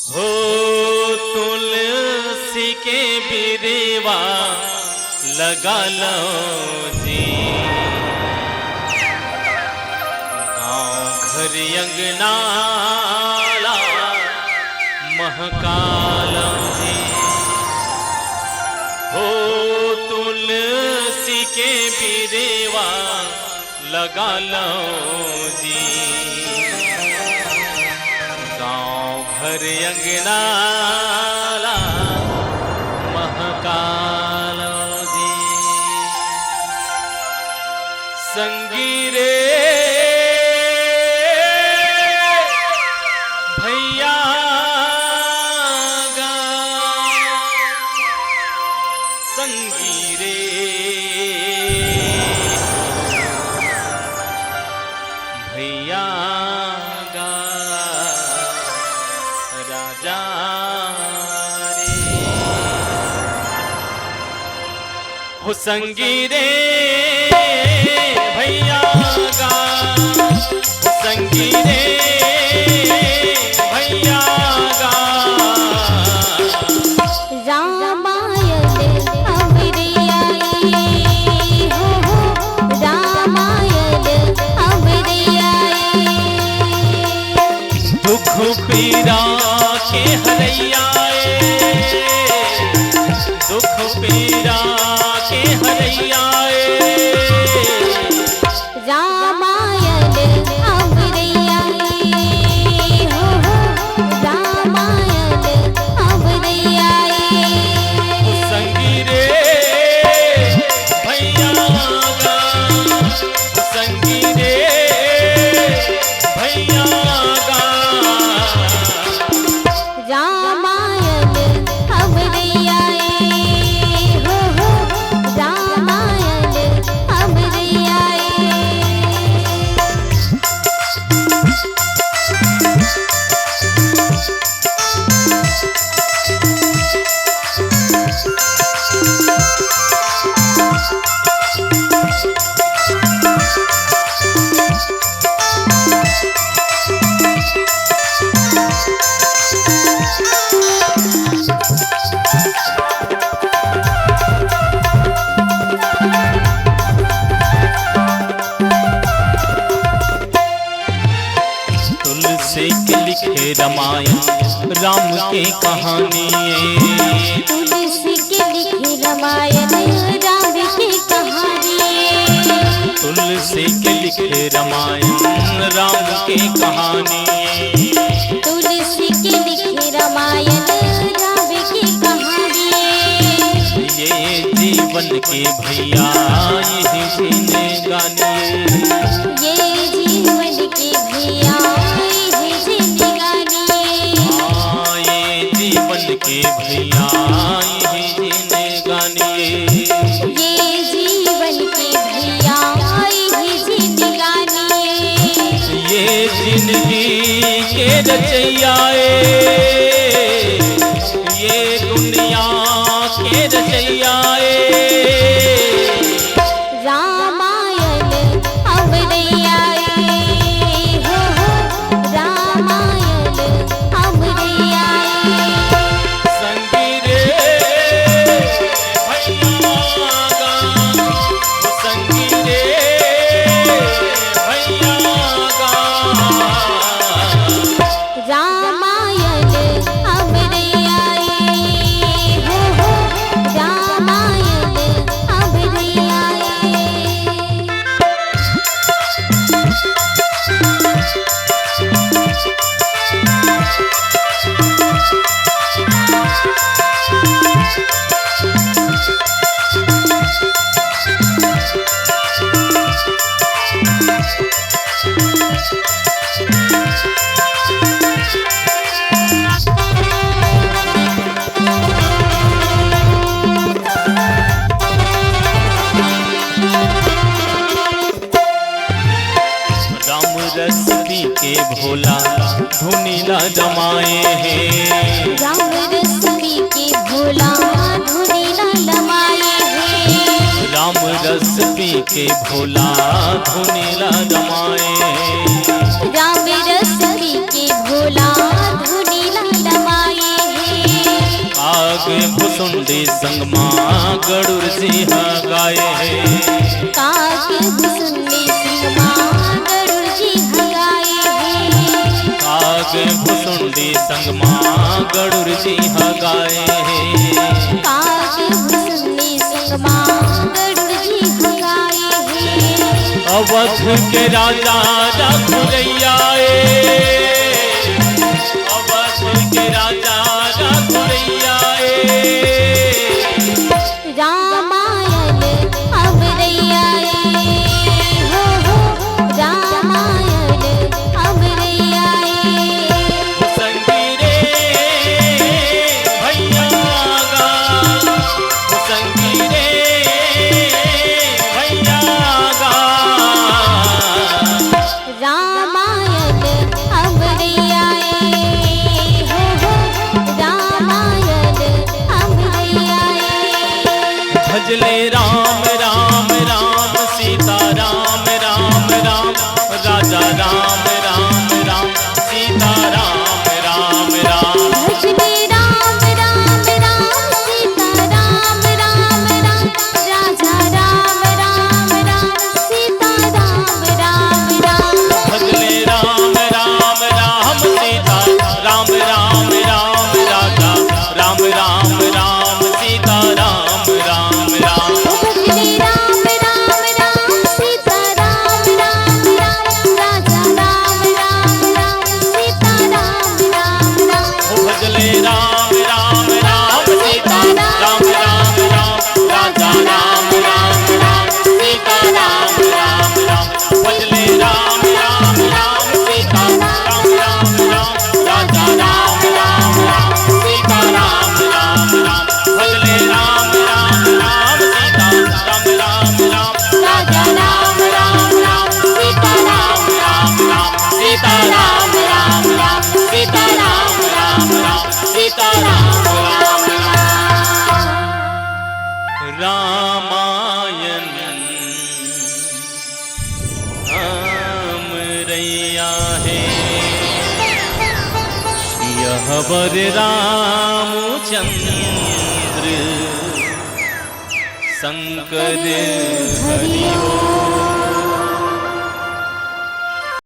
हो तुलसी के बिरेवा लगा लो जी, गाँव घर अंगनाला महकाला जी। हो तुलसी के बिरेवा लगा लो जी, गाँव घर अंगनाला महकालो जी। संगीरे भैया गा, संगीरे भैया गा राजा रे। हो संगीरे भैया गा, हो संगीरे भैया गा। रामायण अमरिया हो रामायण अमरिया। दुख पीड़ा के हरैया, दुख पीड़ा के हरैया। रामायण अमरिया हो रामायण अमरिया। संगीरे भैया गा, संगीरे भैया गा। रामायण अमरिया हो रामायण अमरिया। तुलसी के लिखे रामायण राम के कहानी। तुलसी के लिखे रामायण राम की कहानी। तुलसी के लिखे रामायण राम की कहानी। तुलसी के लिखे रामायण राम की कहानी। ये जीवन के भैया यही जिंदगानी। ये जीवन के भैया यही जिंदगानी। हाँ ये जीवन के भैया यही जिंदगानी। ये जीवन के भैया यही जिंदगानी। ये जिंदगी के रचैया, ये दुनिया के रचैया। रामायण अमरिया हो रामायण अमरिया। संगीरे भैया गा, संगीरे भैया गा। रामायण अमरिया हो रामायण अमरिया। राम रस पी के भोला धुनीला जमाए हैं। राम रस पी के भोला धुनीला जमाए हैं। राम रस पी के भोला धुनीला जमाए। राम रस पी के भोला धुनीला जमाए। भुसुंडी संग माँ गरुड़ सिंह गाए है। काके भुसुंडी सिंह माँ गरुड़ जी गाए है। काके भुसुंडी संग माँ गरुड़ सिंह गाए है। काके भुसुंडी सिंह माँ गरुड़ जी गाए है। अवध के राजा रघुरैया अवध के राजा रघुरैया रामायण अमरैया हो रामायण अमरैया संगी रे भैया गा संगी रे भैया गा रामायण अमरैया हो रामायण अमरैया भजले राम राम राम सीता राम राम राम राजा राम राम राम सीता राम राम राम भजले राम राम राम सीता राम राम राम राजा राम राम राम सीता राम राम राम भजले राम राम राम सीता राम राम राम राजा राम राम राम सीता राम राम राम भजले राम राम राम सीता राम राम राम राजा राम राम राम सीता राम राम राम भजले राम राम राम सीता राम राम राम राजा राम राम राम सीता राम राम राम भजले राम राम राम सीता राम राम राम राजा राम राम राम सीता राम राम राम भजले राम राम राम सीता राम राम राम राजा राम राम राम सीता राम राम राम सीता राम राम राम सीता राम राम राम सीता राम राम राम रामायण अमरैया है। यह वर रामचंद्र शंकर हरिओ।